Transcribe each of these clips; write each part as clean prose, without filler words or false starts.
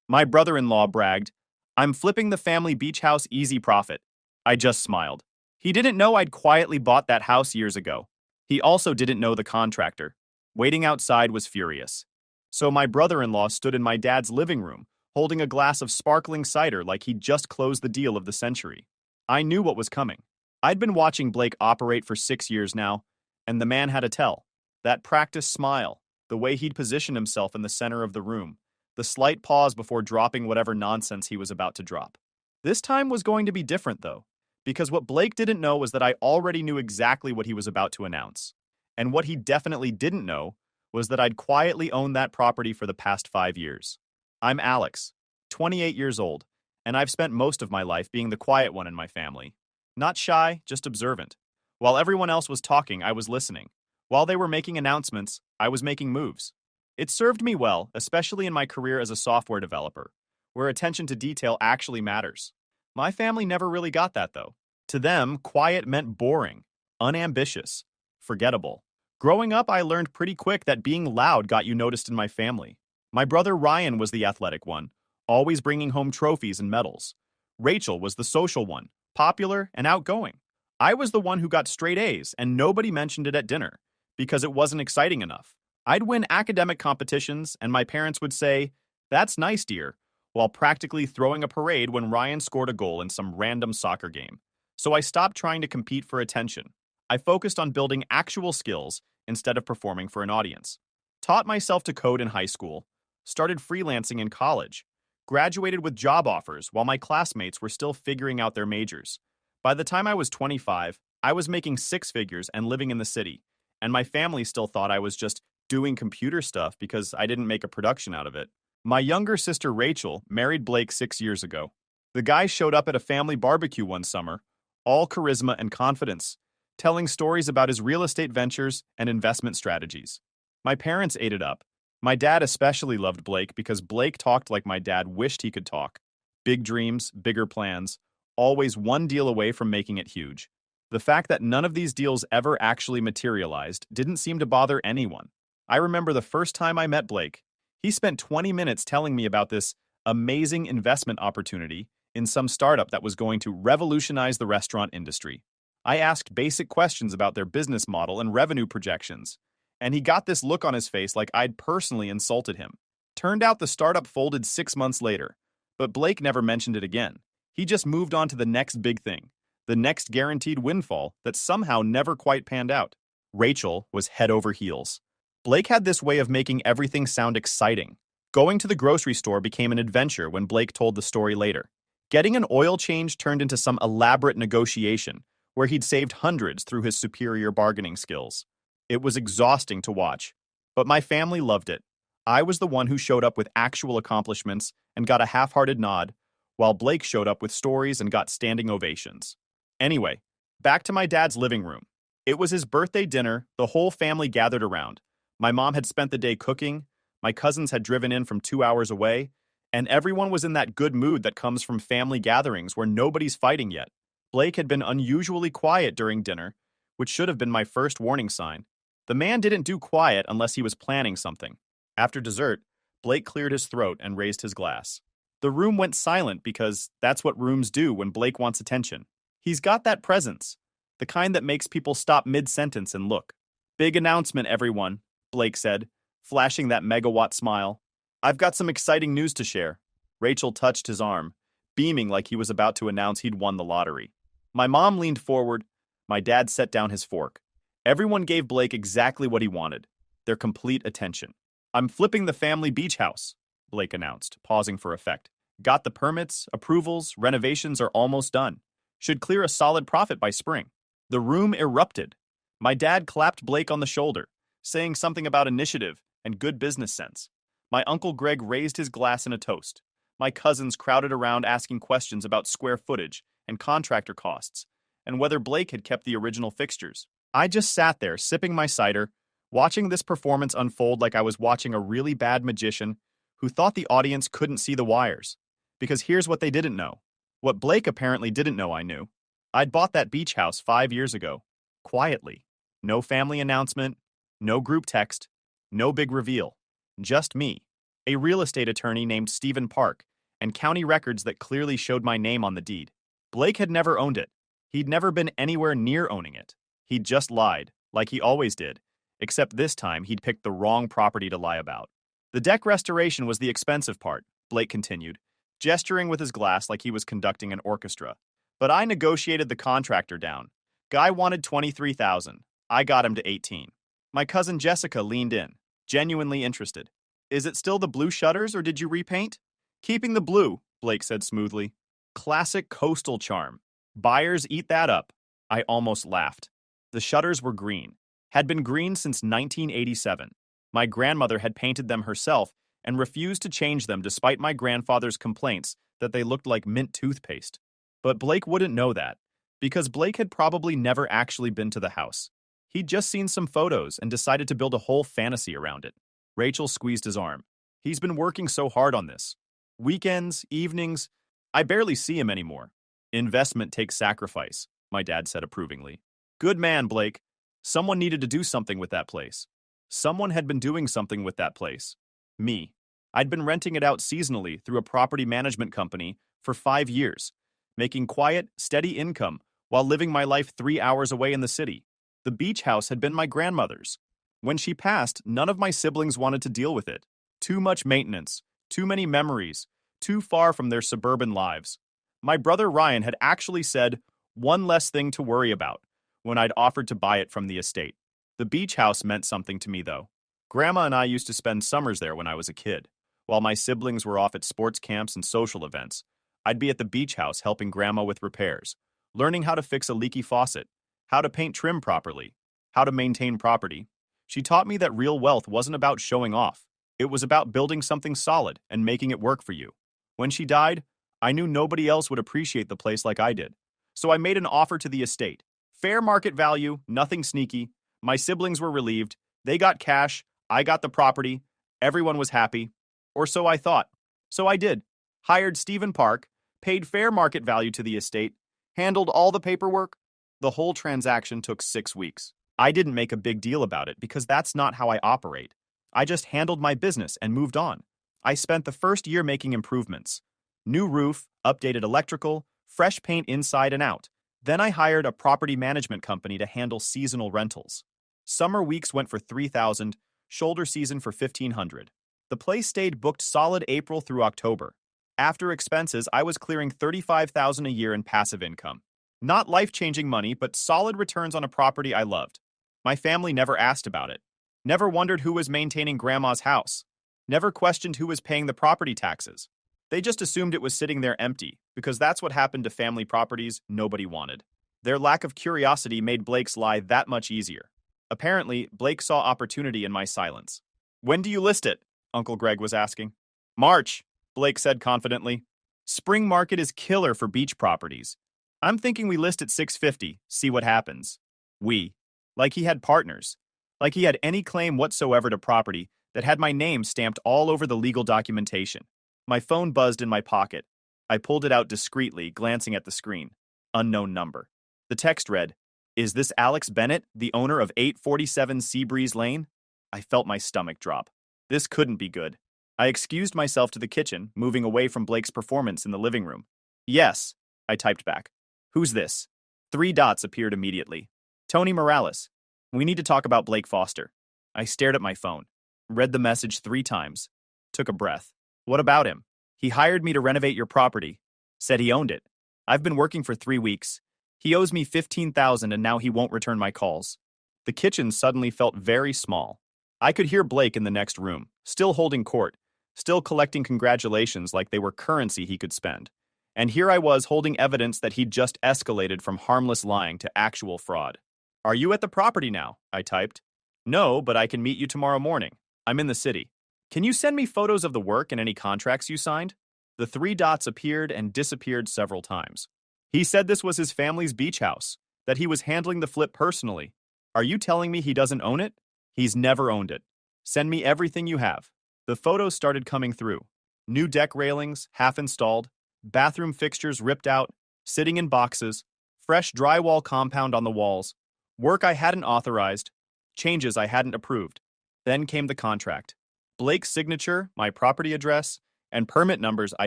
My brother-in-law bragged, "I'm flipping the family beach house easy profit." I just smiled. He didn't know I'd quietly bought that house years ago. He also didn't know the contractor. Waiting outside was furious. So my brother-in-law stood in my dad's living room, holding a glass of sparkling cider like he'd just closed the deal of the century. I knew what was coming. I'd been watching Blake operate for 6 years now, and the man had a tell. That practiced smile, the way he'd position himself in the center of the room, the slight pause before dropping whatever nonsense he was about to drop. This time was going to be different, though, because what Blake didn't know was that I already knew exactly what he was about to announce. And what he definitely didn't know was that I'd quietly owned that property for the past 5 years. I'm Alex, 28 years old, and I've spent most of my life being the quiet one in my family. Not shy, just observant. While everyone else was talking, I was listening. While they were making announcements, I was making moves. It served me well, especially in my career as a software developer, where attention to detail actually matters. My family never really got that, though. To them, quiet meant boring, unambitious, forgettable. Growing up, I learned pretty quick that being loud got you noticed in my family. My brother Ryan was the athletic one, always bringing home trophies and medals. Rachel was the social one, popular and outgoing. I was the one who got straight A's, and nobody mentioned it at dinner because it wasn't exciting enough. I'd win academic competitions, and my parents would say, "That's nice, dear," while practically throwing a parade when Ryan scored a goal in some random soccer game. So I stopped trying to compete for attention. I focused on building actual skills instead of performing for an audience. Taught myself to code in high school, started freelancing in college, graduated with job offers while my classmates were still figuring out their majors. By the time I was 25, I was making six figures and living in the city, and my family still thought I was just doing computer stuff because I didn't make a production out of it. My younger sister Rachel married Blake 6 years ago. The guy showed up at a family barbecue one summer, all charisma and confidence, telling stories about his real estate ventures and investment strategies. My parents ate it up. My dad especially loved Blake because Blake talked like my dad wished he could talk. Big dreams, bigger plans, always one deal away from making it huge. The fact that none of these deals ever actually materialized didn't seem to bother anyone. I remember the first time I met Blake. He spent 20 minutes telling me about this amazing investment opportunity in some startup that was going to revolutionize the restaurant industry. I asked basic questions about their business model and revenue projections, and he got this look on his face like I'd personally insulted him. Turned out the startup folded 6 months later, but Blake never mentioned it again. He just moved on to the next big thing, the next guaranteed windfall that somehow never quite panned out. Rachel was head over heels. Blake had this way of making everything sound exciting. Going to the grocery store became an adventure when Blake told the story later. Getting an oil change turned into some elaborate negotiation where he'd saved hundreds through his superior bargaining skills. It was exhausting to watch, but my family loved it. I was the one who showed up with actual accomplishments and got a half-hearted nod, while Blake showed up with stories and got standing ovations. Anyway, back to my dad's living room. It was his birthday dinner, the whole family gathered around. My mom had spent the day cooking, my cousins had driven in from 2 hours away, and everyone was in that good mood that comes from family gatherings where nobody's fighting yet. Blake had been unusually quiet during dinner, which should have been my first warning sign. The man didn't do quiet unless he was planning something. After dessert, Blake cleared his throat and raised his glass. The room went silent because that's what rooms do when Blake wants attention. He's got that presence, the kind that makes people stop mid-sentence and look. "Big announcement, everyone," Blake said, flashing that megawatt smile. "I've got some exciting news to share." Rachel touched his arm, beaming like he was about to announce he'd won the lottery. My mom leaned forward. My dad set down his fork. Everyone gave Blake exactly what he wanted, their complete attention. "I'm flipping the family beach house," Blake announced, pausing for effect. "Got the permits, approvals, renovations are almost done. Should clear a solid profit by spring." The room erupted. My dad clapped Blake on the shoulder, saying something about initiative and good business sense. My Uncle Greg raised his glass in a toast. My cousins crowded around asking questions about square footage and contractor costs, and whether Blake had kept the original fixtures. I just sat there, sipping my cider, watching this performance unfold like I was watching a really bad magician who thought the audience couldn't see the wires. Because here's what they didn't know. What Blake apparently didn't know I knew. I'd bought that beach house 5 years ago. Quietly. No family announcement, no group text, no big reveal. Just me. a real estate attorney named Stephen Park, and county records that clearly showed my name on the deed. Blake had never owned it. He'd never been anywhere near owning it. He'd just lied, like he always did, except this time he'd picked the wrong property to lie about. The deck restoration was the expensive part, Blake continued, gesturing with his glass like he was conducting an orchestra. But I negotiated the contractor down. Guy wanted $23,000. I got him to 18. My cousin Jessica leaned in, genuinely interested. Is it still the blue shutters or did you repaint? Keeping the blue, Blake said smoothly. Classic coastal charm. Buyers eat that up. I almost laughed. The shutters were green. Had been green since 1987. My grandmother had painted them herself and refused to change them despite my grandfather's complaints that they looked like mint toothpaste. But Blake wouldn't know that, because Blake had probably never actually been to the house. He'd just seen some photos and decided to build a whole fantasy around it. Rachel squeezed his arm. He's been working so hard on this. Weekends, evenings, I barely see him anymore. Investment takes sacrifice, my dad said approvingly. Good man, Blake. Someone needed to do something with that place. Someone had been doing something with that place. Me. I'd been renting it out seasonally through a property management company for 5 years, making quiet, steady income while living my life 3 hours away in the city. The beach house had been my grandmother's. When she passed, none of my siblings wanted to deal with it. Too much maintenance, too many memories, too far from their suburban lives. My brother Ryan had actually said, one less thing to worry about, when I'd offered to buy it from the estate. The beach house meant something to me, though. Grandma and I used to spend summers there when I was a kid. While my siblings were off at sports camps and social events, I'd be at the beach house helping Grandma with repairs, learning how to fix a leaky faucet, how to paint trim properly, how to maintain property. She taught me that real wealth wasn't about showing off. It was about building something solid and making it work for you. When she died, I knew nobody else would appreciate the place like I did. So I made an offer to the estate. Fair market value, nothing sneaky. My siblings were relieved. They got cash. I got the property. Everyone was happy. Or so I thought. So I did. Hired Stephen Park, paid fair market value to the estate, handled all the paperwork. The whole transaction took 6 weeks. I didn't make a big deal about it because that's not how I operate. I just handled my business and moved on. I spent the first year making improvements. New roof, updated electrical, fresh paint inside and out. Then I hired a property management company to handle seasonal rentals. Summer weeks went for $3,000, shoulder season for $1,500. The place stayed booked solid April through October. After expenses, I was clearing $35,000 a year in passive income. Not life-changing money, but solid returns on a property I loved. My family never asked about it. Never wondered who was maintaining Grandma's house. Never questioned who was paying the property taxes. They just assumed it was sitting there empty, because that's what happened to family properties nobody wanted. Their lack of curiosity made Blake's lie that much easier. Apparently, Blake saw opportunity in my silence. When do you list it? Uncle Greg was asking. March, Blake said confidently. Spring market is killer for beach properties. I'm thinking we list at $650, see what happens. We. Like he had partners. Like he had any claim whatsoever to property that had my name stamped all over the legal documentation. My phone buzzed in my pocket. I pulled it out discreetly, glancing at the screen. Unknown number. The text read, Is this Alex Bennett, the owner of 847 Seabreeze Lane? I felt my stomach drop. This couldn't be good. I excused myself to the kitchen, moving away from Blake's performance in the living room. Yes, I typed back. Who's this? 3 dots appeared immediately. Tony Morales. We need to talk about Blake Foster. I stared at my phone, read the message 3 times, took a breath. What about him? He hired me to renovate your property. Said he owned it. I've been working for 3 weeks. He owes me $15,000 and now he won't return my calls. The kitchen suddenly felt very small. I could hear Blake in the next room, still holding court, still collecting congratulations like they were currency he could spend. And here I was holding evidence that he'd just escalated from harmless lying to actual fraud. Are you at the property now? I typed. No, but I can meet you tomorrow morning. I'm in the city. Can you send me photos of the work and any contracts you signed? The 3 dots appeared and disappeared several times. He said this was his family's beach house, that he was handling the flip personally. Are you telling me he doesn't own it? He's never owned it. Send me everything you have. The photos started coming through. New deck railings, half installed, bathroom fixtures ripped out, sitting in boxes, fresh drywall compound on the walls, work I hadn't authorized, changes I hadn't approved. Then came the contract. Blake's signature, my property address, and permit numbers I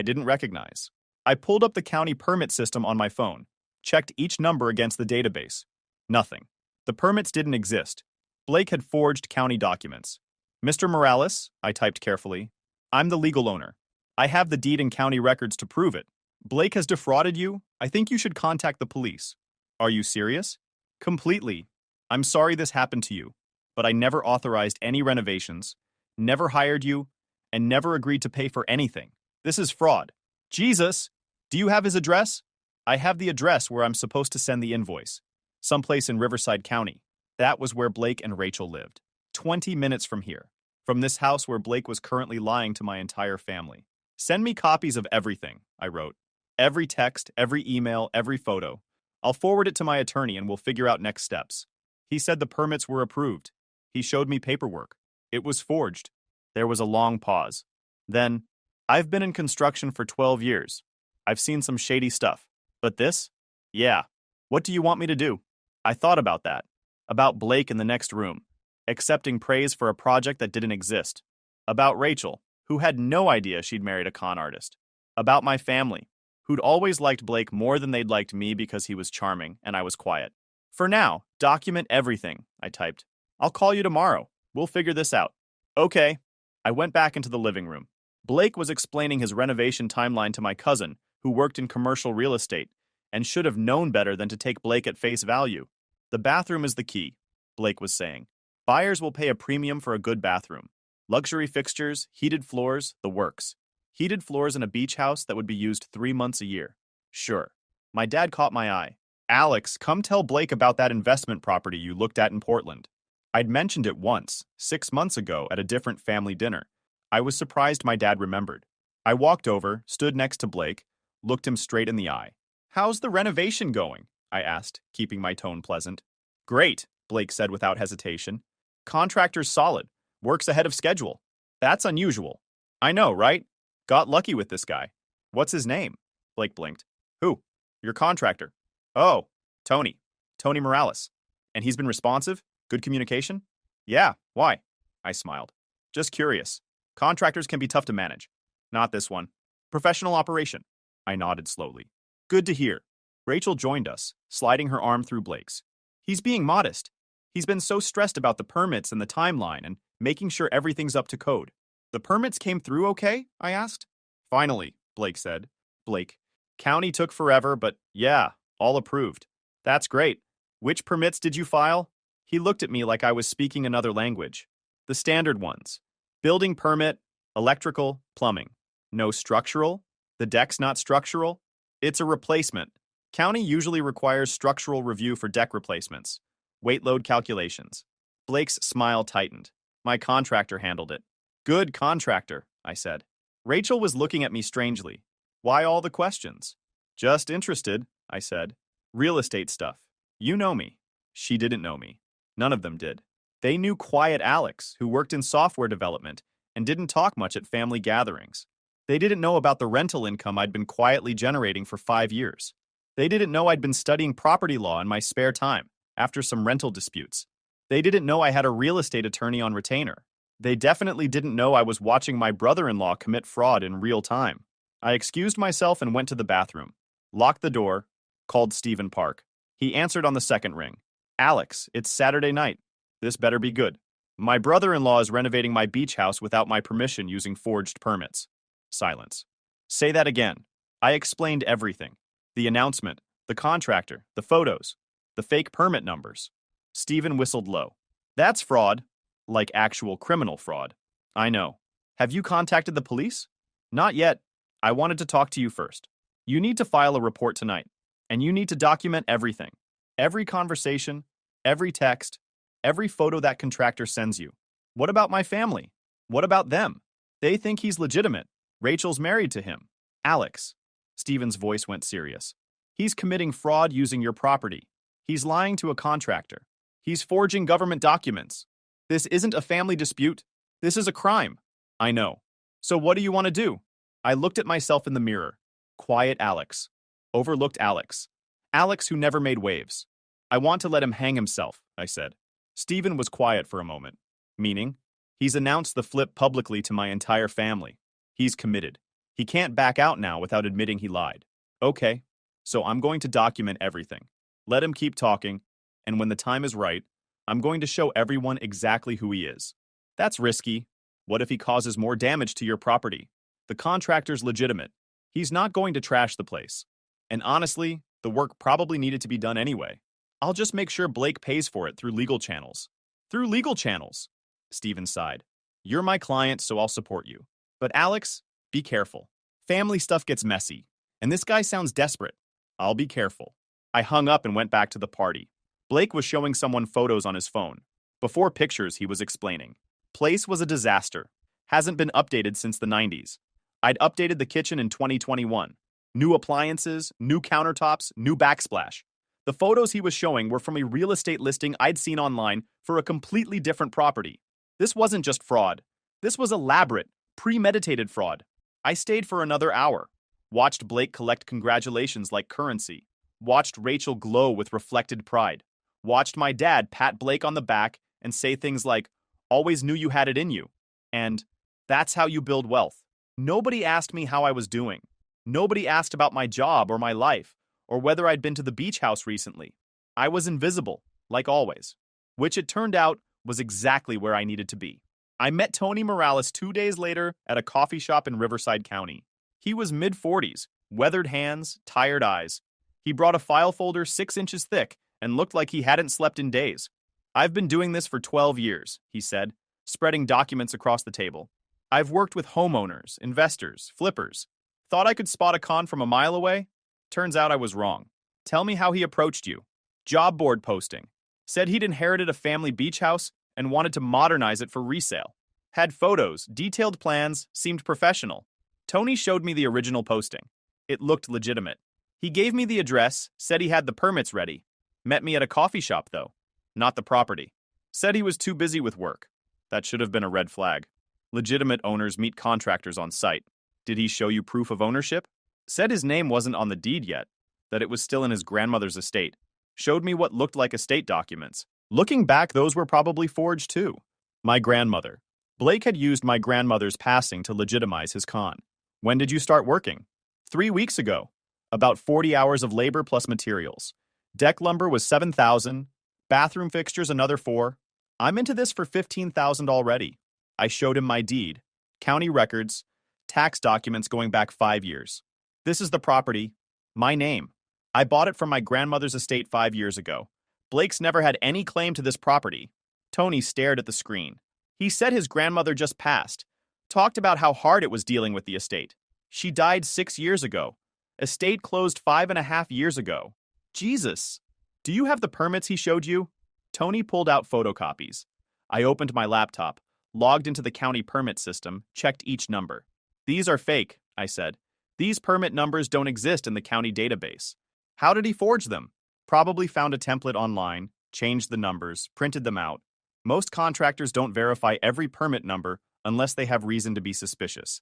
didn't recognize. I pulled up the county permit system on my phone, checked each number against the database. Nothing. The permits didn't exist. Blake had forged county documents. Mr. Morales, I typed carefully, I'm the legal owner. I have the deed and county records to prove it. Blake has defrauded you. I think you should contact the police. Are you serious? Completely. I'm sorry this happened to you, but I never authorized any renovations, never hired you, and never agreed to pay for anything. This is fraud. Jesus! Do you have his address? I have the address where I'm supposed to send the invoice. Someplace in Riverside County. That was where Blake and Rachel lived. 20 minutes from here. From this house where Blake was currently lying to my entire family. Send me copies of everything, I wrote. Every text, every email, every photo. I'll forward it to my attorney and we'll figure out next steps. He said the permits were approved. He showed me paperwork. It was forged. There was a long pause. Then, I've been in construction for 12 years. I've seen some shady stuff. But this? Yeah. What do you want me to do? I thought about that. About Blake in the next room. Accepting praise for a project that didn't exist. About Rachel, who had no idea she'd married a con artist. About my family, who'd always liked Blake more than they'd liked me because he was charming and I was quiet. For now, document everything, I typed. I'll call you tomorrow. We'll figure this out. Okay. I went back into the living room. Blake was explaining his renovation timeline to my cousin, who worked in commercial real estate, and should have known better than to take Blake at face value. The bathroom is the key, Blake was saying. Buyers will pay a premium for a good bathroom. Luxury fixtures, heated floors, the works. Heated floors in a beach house that would be used 3 months a year. Sure. My dad caught my eye. Alex, come tell Blake about that investment property you looked at in Portland. I'd mentioned it once, 6 months ago at a different family dinner. I was surprised my dad remembered. I walked over, stood next to Blake, looked him straight in the eye. How's the renovation going? I asked, keeping my tone pleasant. Great, Blake said without hesitation. Contractor's solid. Works ahead of schedule. That's unusual. I know, right? Got lucky with this guy. What's his name? Blake blinked. Who? Your contractor. Oh, Tony. Tony Morales. And he's been responsive? Good communication? Yeah, why? I smiled. Just curious. Contractors can be tough to manage. Not this one. Professional operation. I nodded slowly. Good to hear. Rachel joined us, sliding her arm through Blake's. He's being modest. He's been so stressed about the permits and the timeline and making sure everything's up to code. The permits came through okay? I asked. Finally, Blake said. Blake. County took forever, but yeah, all approved. That's great. Which permits did you file? He looked at me like I was speaking another language. The standard ones. Building permit, electrical, plumbing. No structural? The deck's not structural? It's a replacement. County usually requires structural review for deck replacements. Weight load calculations. Blake's smile tightened. My contractor handled it. Good contractor, I said. Rachel was looking at me strangely. Why all the questions? Just interested, I said. Real estate stuff. You know me. She didn't know me. None of them did. They knew Quiet Alex, who worked in software development and didn't talk much at family gatherings. They didn't know about the rental income I'd been quietly generating for 5 years. They didn't know I'd been studying property law in my spare time after some rental disputes. They didn't know I had a real estate attorney on retainer. They definitely didn't know I was watching my brother-in-law commit fraud in real time. I excused myself and went to the bathroom, locked the door, called Stephen Park. He answered on the second ring. Alex, it's Saturday night. This better be good. My brother-in-law is renovating my beach house without my permission using forged permits. Silence. Say that again. I explained everything. The announcement, the contractor, the photos, the fake permit numbers. Stephen whistled low. That's fraud. Like actual criminal fraud. I know. Have you contacted the police? Not yet. I wanted to talk to you first. You need to file a report tonight, and you need to document everything. Every conversation, every text, every photo that contractor sends you. What about my family? What about them? They think he's legitimate. Rachel's married to him. Alex. Stephen's voice went serious. He's committing fraud using your property. He's lying to a contractor. He's forging government documents. This isn't a family dispute. This is a crime. I know. So what do you want to do? I looked at myself in the mirror. Quiet Alex. Overlooked Alex. Alex who never made waves. I want to let him hang himself, I said. Stephen was quiet for a moment. Meaning? He's announced the flip publicly to my entire family. He's committed. He can't back out now without admitting he lied. Okay, so I'm going to document everything. Let him keep talking, and when the time is right, I'm going to show everyone exactly who he is. That's risky. What if he causes more damage to your property? The contractor's legitimate. He's not going to trash the place. And honestly, the work probably needed to be done anyway. I'll just make sure Blake pays for it through legal channels. Through legal channels? Steven sighed. You're my client, so I'll support you. But Alex, be careful. Family stuff gets messy, and this guy sounds desperate. I'll be careful. I hung up and went back to the party. Blake was showing someone photos on his phone. Before pictures, he was explaining. Place was a disaster. Hasn't been updated since the 90s. I'd updated the kitchen in 2021. New appliances, new countertops, new backsplash. The photos he was showing were from a real estate listing I'd seen online for a completely different property. This wasn't just fraud. This was elaborate, premeditated fraud. I stayed for another hour. Watched Blake collect congratulations like currency. Watched Rachel glow with reflected pride. Watched my dad pat Blake on the back and say things like, always knew you had it in you. And, that's how you build wealth. Nobody asked me how I was doing. Nobody asked about my job or my life, or whether I'd been to the beach house recently. I was invisible, like always. Which it turned out was exactly where I needed to be. I met Tony Morales 2 days later at a coffee shop in Riverside County. He was mid-40s, weathered hands, tired eyes. He brought a file folder 6 inches thick and looked like he hadn't slept in days. I've been doing this for 12 years, he said, spreading documents across the table. I've worked with homeowners, investors, flippers. Thought I could spot a con from a mile away? Turns out I was wrong. Tell me how he approached you. Job board posting. Said he'd inherited a family beach house and wanted to modernize it for resale. Had photos, detailed plans, seemed professional. Tony showed me the original posting. It looked legitimate. He gave me the address, said he had the permits ready. Met me at a coffee shop, though. Not the property. Said he was too busy with work. That should have been a red flag. Legitimate owners meet contractors on site. Did he show you proof of ownership? Said his name wasn't on the deed yet, that it was still in his grandmother's estate. Showed me what looked like estate documents. Looking back, those were probably forged too. My grandmother. Blake had used my grandmother's passing to legitimize his con. When did you start working? 3 weeks ago. About 40 hours of labor plus materials. Deck lumber was $7,000. Bathroom fixtures another $4,000. I'm into this for $15,000 already. I showed him my deed, county records, tax documents going back 5 years. This is the property, my name. I bought it from my grandmother's estate 5 years ago. Blake's never had any claim to this property. Tony stared at the screen. He said his grandmother just passed. Talked about how hard it was dealing with the estate. She died 6 years ago. Estate closed 5.5 years ago. Jesus. Do you have the permits he showed you? Tony pulled out photocopies. I opened my laptop, logged into the county permit system, checked each number. These are fake, I said. These permit numbers don't exist in the county database. How did he forge them? Probably found a template online, changed the numbers, printed them out. Most contractors don't verify every permit number unless they have reason to be suspicious.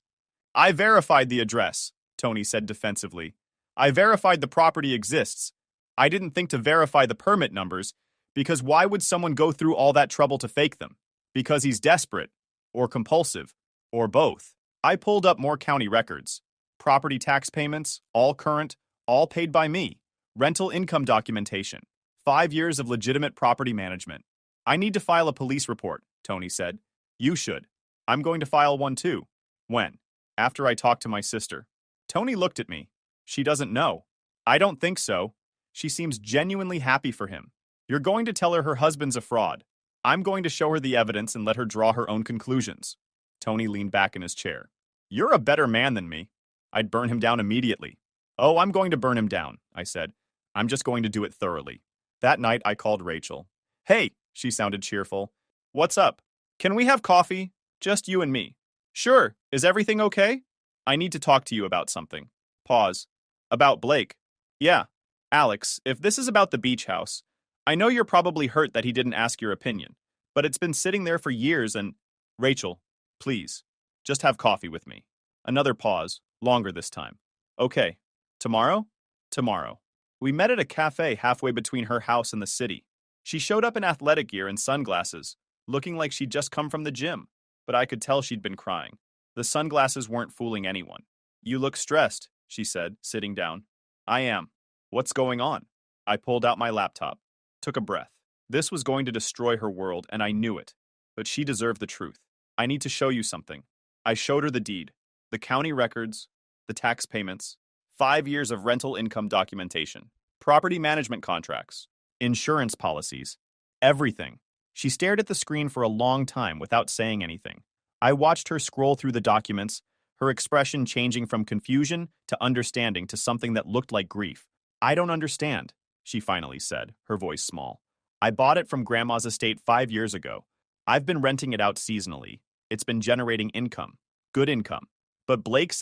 I verified the address, Tony said defensively. I verified the property exists. I didn't think to verify the permit numbers, because why would someone go through all that trouble to fake them? Because he's desperate, or compulsive, or both. I pulled up more county records. Property tax payments, all current, all paid by me. Rental income documentation. 5 years of legitimate property management. I need to file a police report, Tony said. You should. I'm going to file one too. When? After I talk to my sister. Tony looked at me. She doesn't know. I don't think so. She seems genuinely happy for him. You're going to tell her her husband's a fraud. I'm going to show her the evidence and let her draw her own conclusions. Tony leaned back in his chair. You're a better man than me. I'd burn him down immediately. Oh, I'm going to burn him down, I said. I'm just going to do it thoroughly. That night, I called Rachel. Hey, she sounded cheerful. What's up? Can we have coffee? Just you and me. Sure. Is everything okay? I need to talk to you about something. Pause. About Blake. Yeah. Alex, if this is about the beach house, I know you're probably hurt that he didn't ask your opinion, but it's been sitting there for years and... Rachel, please, just have coffee with me. Another pause, longer this time. Okay. Tomorrow? Tomorrow. We met at a cafe halfway between her house and the city. She showed up in athletic gear and sunglasses, looking like she'd just come from the gym. but I could tell she'd been crying. The sunglasses weren't fooling anyone. You look stressed, she said, sitting down. I am. What's going on? I pulled out my laptop, took a breath. This was going to destroy her world, and I knew it. But she deserved the truth. I need to show you something. I showed her the deed, the county records, the tax payments, 5 years of rental income documentation, property management contracts, insurance policies, everything. She stared at the screen for a long time without saying anything. I watched her scroll through the documents, her expression changing from confusion to understanding to something that looked like grief. I don't understand, she finally said, her voice small. I bought it from Grandma's estate 5 years ago. I've been renting it out seasonally. It's been generating income. Good income. But Blake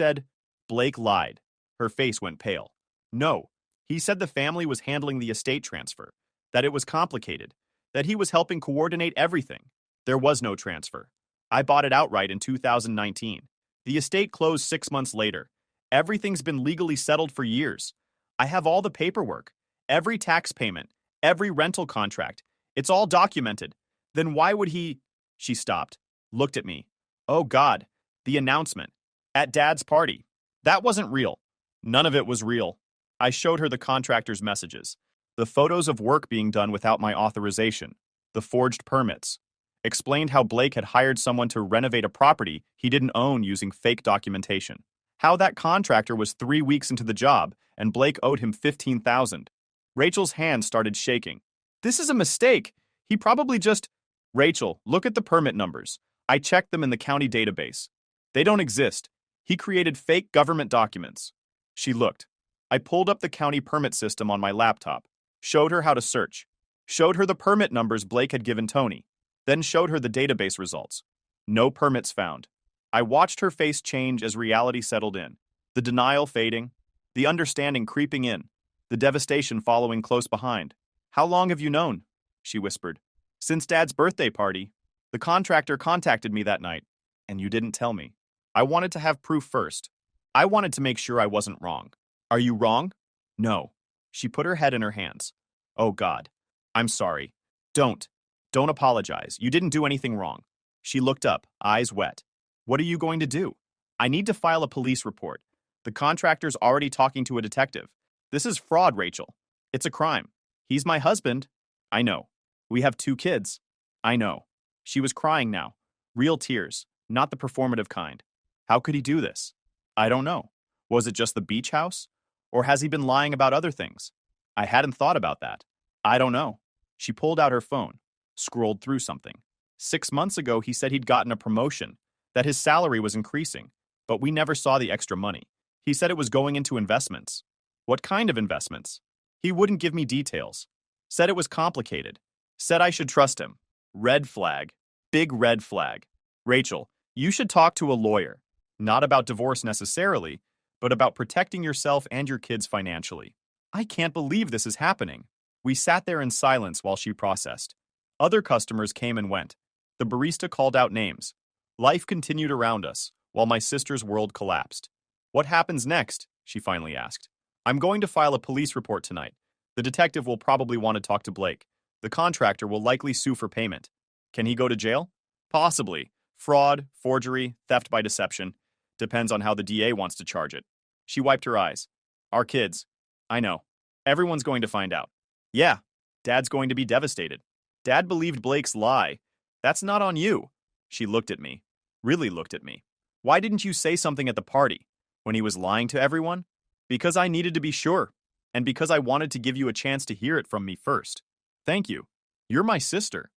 lied. Her face went pale. No, he said the family was handling the estate transfer, that it was complicated, that he was helping coordinate everything. There was no transfer. I bought it outright in 2019. The estate closed 6 months later. Everything's been legally settled for years. I have all the paperwork, every tax payment, every rental contract. It's all documented. Then why would he? She stopped, looked at me. Oh God, the announcement. At Dad's party. That wasn't real. None of it was real. I showed her the contractor's messages, the photos of work being done without my authorization, the forged permits. Explained how Blake had hired someone to renovate a property he didn't own using fake documentation. How that contractor was 3 weeks into the job and Blake owed him $15,000. Rachel's hand started shaking. This is a mistake. He probably just... Rachel, look at the permit numbers. I checked them in the county database. They don't exist. He created fake government documents. She looked. I pulled up the county permit system on my laptop, showed her how to search, showed her the permit numbers Blake had given Tony, then showed her the database results. No permits found. I watched her face change as reality settled in, the denial fading, the understanding creeping in, the devastation following close behind. How long have you known? She whispered. Since Dad's birthday party. The contractor contacted me that night, and you didn't tell me. I wanted to have proof first. I wanted to make sure I wasn't wrong. Are you wrong? No. She put her head in her hands. Oh God. I'm sorry. Don't apologize. You didn't do anything wrong. She looked up, eyes wet. What are you going to do? I need to file a police report. The contractor's already talking to a detective. This is fraud, Rachel. It's a crime. He's my husband. I know. We have 2 kids. I know. She was crying now. Real tears, not the performative kind. How could he do this? I don't know. Was it just the beach house? Or has he been lying about other things? I hadn't thought about that. I don't know. She pulled out her phone, scrolled through something. 6 months ago, he said he'd gotten a promotion, that his salary was increasing, but we never saw the extra money. He said it was going into investments. What kind of investments? He wouldn't give me details. Said it was complicated. Said I should trust him. Red flag. Big red flag. Rachel, you should talk to a lawyer. Not about divorce necessarily, but about protecting yourself and your kids financially. I can't believe this is happening. We sat there in silence while she processed. Other customers came and went. The barista called out names. Life continued around us, while my sister's world collapsed. What happens next? She finally asked. I'm going to file a police report tonight. The detective will probably want to talk to Blake. The contractor will likely sue for payment. Can he go to jail? Possibly. Fraud, forgery, theft by deception. Depends on how the DA wants to charge it. She wiped her eyes. Our kids. I know. Everyone's going to find out. Yeah, Dad's going to be devastated. Dad believed Blake's lie. That's not on you. She looked at me. Really looked at me. Why didn't you say something at the party? When he was lying to everyone? Because I needed to be sure. And because I wanted to give you a chance to hear it from me first. Thank you. You're my sister.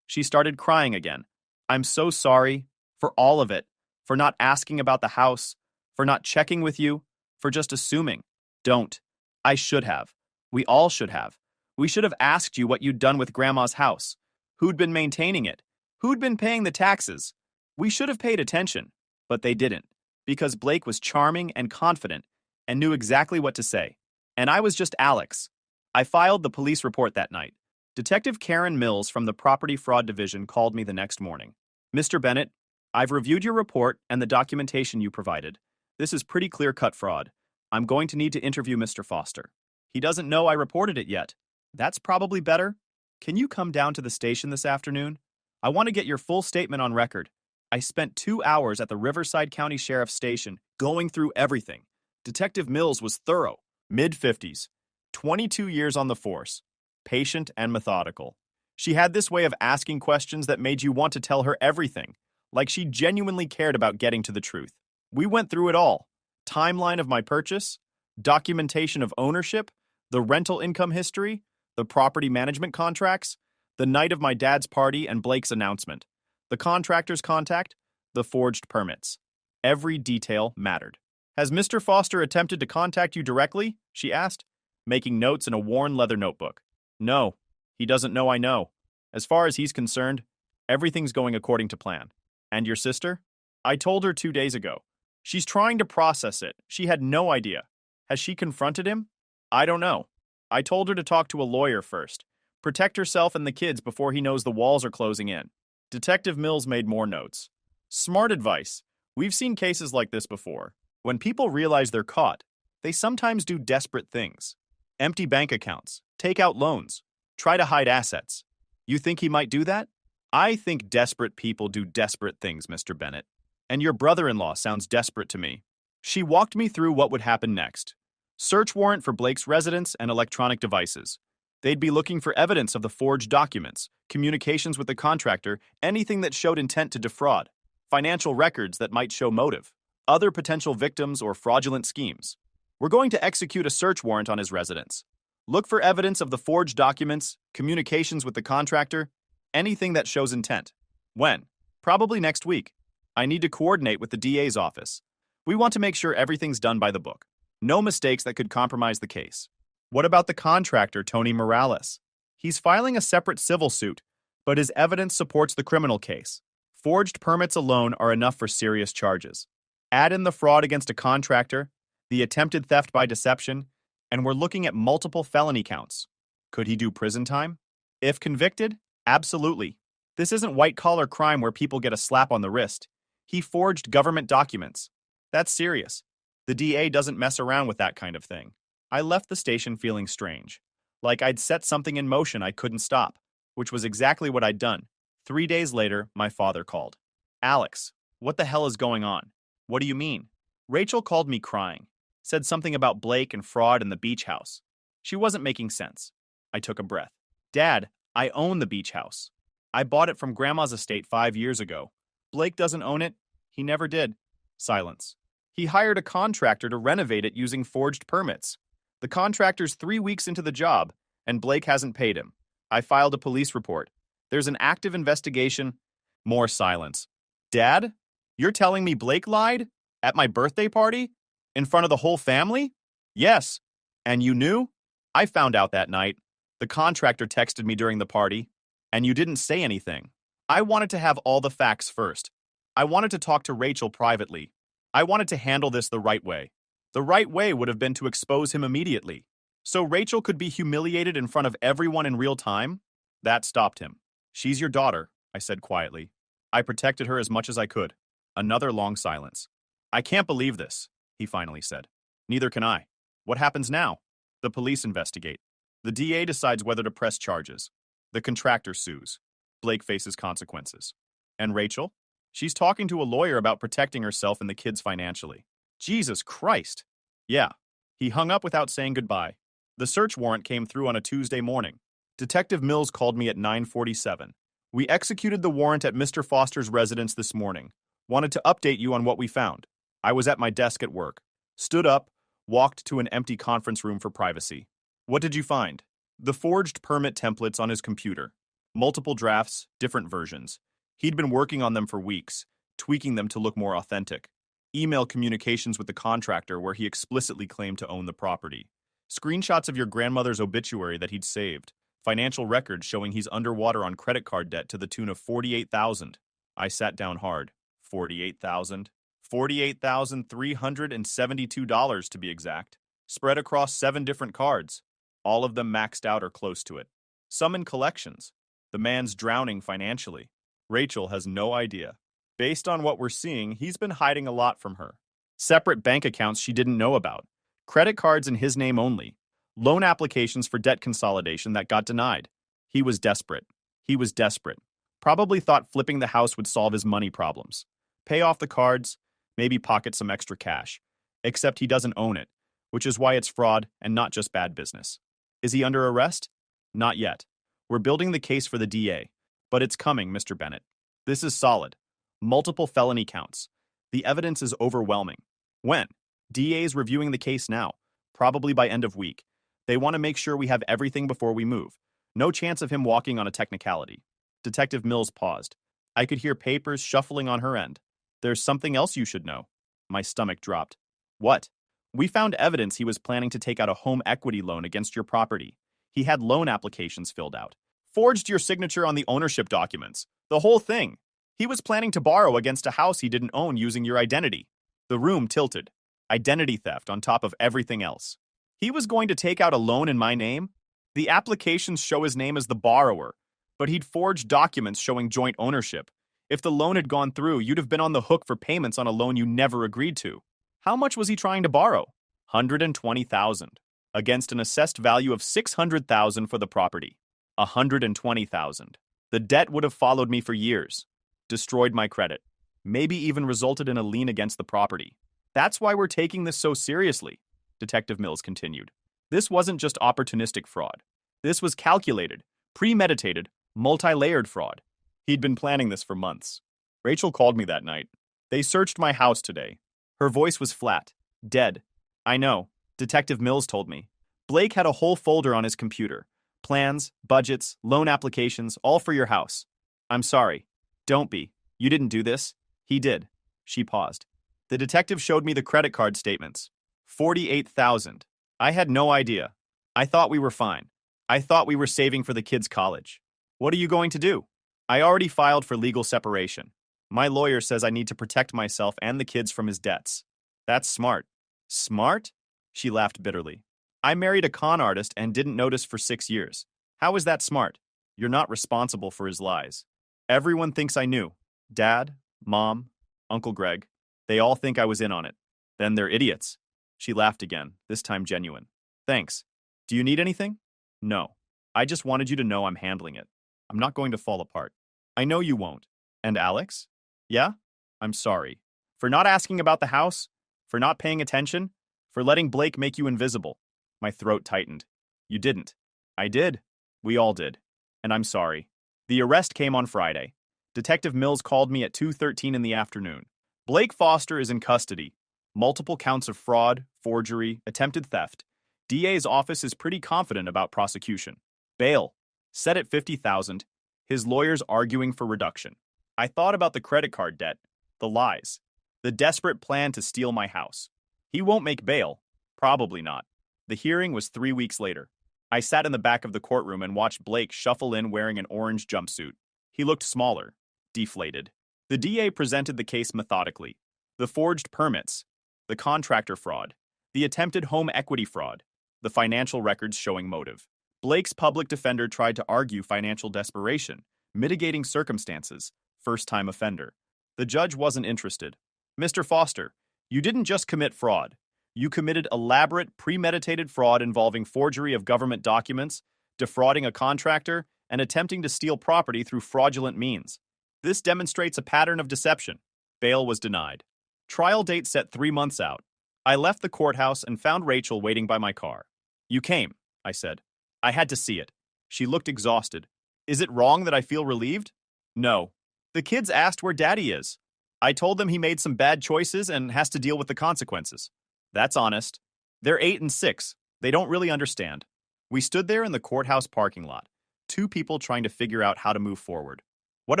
She started crying again. I'm so sorry for all of it. For not asking about the house. For not checking with you. For just assuming. Don't. I should have. We all should have. We should have asked you what you'd done with Grandma's house. Who'd been maintaining it? Who'd been paying the taxes? We should have paid attention. But they didn't. Because Blake was charming and confident and knew exactly what to say. And I was just Alex. I filed the police report that night. Detective Karen Mills from the Property Fraud Division called me the next morning. Mr. Bennett, I've reviewed your report and the documentation you provided. This is pretty clear-cut fraud. I'm going to need to interview Mr. Foster. He doesn't know I reported it yet. That's probably better. Can you come down to the station this afternoon? I want to get your full statement on record. I spent 2 hours at the Riverside County Sheriff's Station going through everything. Detective Mills was thorough, mid-50s, 22 years on the force, patient and methodical. She had this way of asking questions that made you want to tell her everything, like she genuinely cared about getting to the truth. We went through it all. Timeline of my purchase, documentation of ownership, the rental income history, the property management contracts, the night of my dad's party and Blake's announcement, the contractor's contact, the forged permits. Every detail mattered. Has Mr. Foster attempted to contact you directly? She asked, making notes in a worn leather notebook. No, he doesn't know I know. As far as he's concerned, everything's going according to plan. And your sister? I told her 2 days ago. She's trying to process it. She had no idea. Has she confronted him? I don't know. I told her to talk to a lawyer first. Protect herself and the kids before he knows the walls are closing in. Detective Mills made more notes. Smart advice. We've seen cases like this before. When people realize they're caught, they sometimes do desperate things. Empty bank accounts, take out loans, try to hide assets. You think he might do that? I think desperate people do desperate things, Mr. Bennett. And your brother-in-law sounds desperate to me. She walked me through what would happen next. Search warrant for Blake's residence and electronic devices. They'd be looking for evidence of the forged documents, communications with the contractor, anything that showed intent to defraud, financial records that might show motive, other potential victims or fraudulent schemes. We're going to execute a search warrant on his residence. Look for evidence of the forged documents, communications with the contractor, anything that shows intent. When? Probably next week. I need to coordinate with the DA's office. We want to make sure everything's done by the book. No mistakes that could compromise the case. What about the contractor, Tony Morales? He's filing a separate civil suit, but his evidence supports the criminal case. Forged permits alone are enough for serious charges. Add in the fraud against a contractor, the attempted theft by deception, and we're looking at multiple felony counts. Could he do prison time? If convicted, absolutely. This isn't white-collar crime where people get a slap on the wrist. He forged government documents. That's serious. The DA doesn't mess around with that kind of thing. I left the station feeling strange, like I'd set something in motion I couldn't stop, which was exactly what I'd done. 3 days later, my father called. Alex, what the hell is going on? What do you mean? Rachel called me crying, said something about Blake and fraud in the beach house. She wasn't making sense. I took a breath. Dad, I own the beach house. I bought it from Grandma's estate 5 years ago. Blake doesn't own it. He never did. Silence. He hired a contractor to renovate it using forged permits. The contractor's 3 weeks into the job, and Blake hasn't paid him. I filed a police report. There's an active investigation. More silence. Dad? You're telling me Blake lied? At my birthday party? In front of the whole family? Yes. And you knew? I found out that night. The contractor texted me during the party, and you didn't say anything. I wanted to have all the facts first. I wanted to talk to Rachel privately. I wanted to handle this the right way. The right way would have been to expose him immediately. So Rachel could be humiliated in front of everyone in real time? That stopped him. She's your daughter, I said quietly. I protected her as much as I could. Another long silence. I can't believe this, he finally said. Neither can I. What happens now? The police investigate. The DA decides whether to press charges. The contractor sues. Blake faces consequences. And Rachel? She's talking to a lawyer about protecting herself and the kids financially. Jesus Christ. Yeah. He hung up without saying goodbye. The search warrant came through on a Tuesday morning. Detective Mills called me at 9:47. We executed the warrant at Mr. Foster's residence this morning. Wanted to update you on what we found. I was at my desk at work. Stood up, walked to an empty conference room for privacy. What did you find? The forged permit templates on his computer. Multiple drafts, different versions. He'd been working on them for weeks, tweaking them to look more authentic. Email communications with the contractor where he explicitly claimed to own the property. Screenshots of your grandmother's obituary that he'd saved. Financial records showing he's underwater on credit card debt to the tune of $48,000. I sat down hard. $48,000? $48,372 to be exact. Spread across 7 different cards. All of them maxed out or close to it. Some in collections. The man's drowning financially. Rachel has no idea. Based on what we're seeing, he's been hiding a lot from her. Separate bank accounts she didn't know about. Credit cards in his name only. Loan applications for debt consolidation that got denied. He was desperate. He was desperate. Probably thought flipping the house would solve his money problems. Pay off the cards, maybe pocket some extra cash. Except he doesn't own it, which is why it's fraud and not just bad business. Is he under arrest? Not yet. We're building the case for the DA, but it's coming, Mr. Bennett. This is solid. Multiple felony counts. The evidence is overwhelming. When? DA's reviewing the case now, probably by end of week. They want to make sure we have everything before we move. No chance of him walking on a technicality. Detective Mills paused. I could hear papers shuffling on her end. There's something else you should know. My stomach dropped. What? We found evidence he was planning to take out a home equity loan against your property. He had loan applications filled out. Forged your signature on the ownership documents. The whole thing. He was planning to borrow against a house he didn't own using your identity. The room tilted. Identity theft on top of everything else. He was going to take out a loan in my name? The applications show his name as the borrower, but he'd forged documents showing joint ownership. If the loan had gone through, you'd have been on the hook for payments on a loan you never agreed to. How much was he trying to borrow? $120,000, against an assessed value of $600,000 for the property. $120,000. The debt would have followed me for years, destroyed my credit, maybe even resulted in a lien against the property. That's why we're taking this so seriously, Detective Mills continued. This wasn't just opportunistic fraud. This was calculated, premeditated, multi-layered fraud. He'd been planning this for months. Rachel called me that night. They searched my house today. Her voice was flat, dead. I know, Detective Mills told me. Blake had a whole folder on his computer. Plans, budgets, loan applications, all for your house. I'm sorry. Don't be. You didn't do this. He did. She paused. The detective showed me the credit card statements. $48,000. I had no idea. I thought we were fine. I thought we were saving for the kids' college. What are you going to do? I already filed for legal separation. My lawyer says I need to protect myself and the kids from his debts. That's smart. Smart? She laughed bitterly. I married a con artist and didn't notice for 6 years. How is that smart? You're not responsible for his lies. Everyone thinks I knew. Dad, Mom, Uncle Greg. They all think I was in on it. Then they're idiots. She laughed again, this time genuine. Thanks. Do you need anything? No. I just wanted you to know I'm handling it. I'm not going to fall apart. I know you won't. And Alex? Yeah? I'm sorry. For not asking about the house? For not paying attention? For letting Blake make you invisible? My throat tightened. You didn't. I did. We all did. And I'm sorry. The arrest came on Friday. Detective Mills called me at 2:13 in the afternoon. Blake Foster is in custody. Multiple counts of fraud, forgery, attempted theft. DA's office is pretty confident about prosecution. Bail. Set at $50,000. His lawyers arguing for reduction. I thought about the credit card debt, the lies, the desperate plan to steal my house. He won't make bail. Probably not. The hearing was 3 weeks later. I sat in the back of the courtroom and watched Blake shuffle in wearing an orange jumpsuit. He looked smaller, deflated. The DA presented the case methodically. The forged permits, the contractor fraud, the attempted home equity fraud, the financial records showing motive. Blake's public defender tried to argue financial desperation, mitigating circumstances, first-time offender. The judge wasn't interested. Mr. Foster, you didn't just commit fraud. You committed elaborate, premeditated fraud involving forgery of government documents, defrauding a contractor, and attempting to steal property through fraudulent means. This demonstrates a pattern of deception. Bail was denied. Trial date set 3 months out. I left the courthouse and found Rachel waiting by my car. You came, I said. I had to see it. She looked exhausted. Is it wrong that I feel relieved? No. The kids asked where Daddy is. I told them he made some bad choices and has to deal with the consequences. That's honest. They're 8 and 6. They don't really understand. We stood there in the courthouse parking lot, 2 people trying to figure out how to move forward. What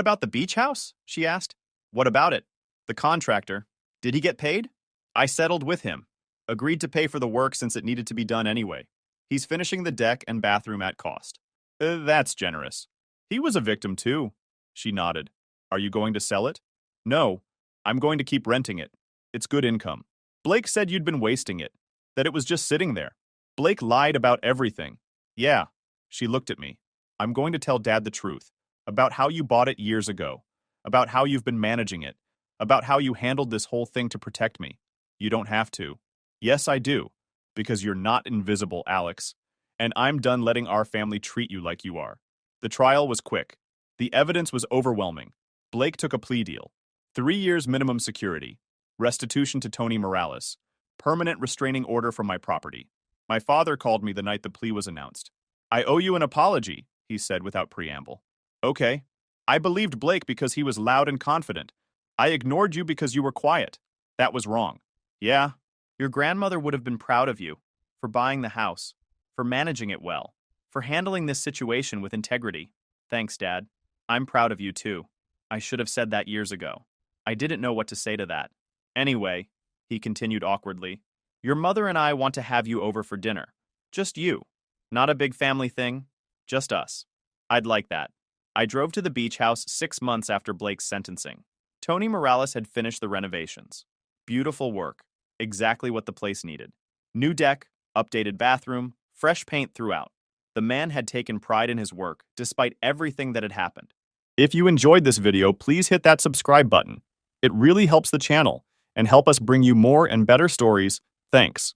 about the beach house? She asked. What about it? The contractor. Did he get paid? I settled with him. Agreed to pay for the work since it needed to be done anyway. He's finishing the deck and bathroom at cost. That's generous. He was a victim too. She nodded. Are you going to sell it? No. I'm going to keep renting it. It's good income. Blake said you'd been wasting it. That it was just sitting there. Blake lied about everything. Yeah. She looked at me. I'm going to tell Dad the truth. About how you bought it years ago. About how you've been managing it. About how you handled this whole thing to protect me. You don't have to. Yes, I do. Because you're not invisible, Alex. And I'm done letting our family treat you like you are. The trial was quick. The evidence was overwhelming. Blake took a plea deal. 3 years minimum security. Restitution to Tony Morales. Permanent restraining order from my property. My father called me the night the plea was announced. I owe you an apology, he said without preamble. Okay. I believed Blake because he was loud and confident. I ignored you because you were quiet. That was wrong. Yeah. Your grandmother would have been proud of you for buying the house, for managing it well, for handling this situation with integrity. Thanks, Dad. I'm proud of you too. I should have said that years ago. I didn't know what to say to that. Anyway, he continued awkwardly, your mother and I want to have you over for dinner. Just you. Not a big family thing, just us. I'd like that. I drove to the beach house 6 months after Blake's sentencing. Tony Morales had finished the renovations. Beautiful work. Exactly what the place needed. New deck, updated bathroom, fresh paint throughout. The man had taken pride in his work, despite everything that had happened. If you enjoyed this video, please hit that subscribe button. It really helps the channel and help us bring you more and better stories. Thanks.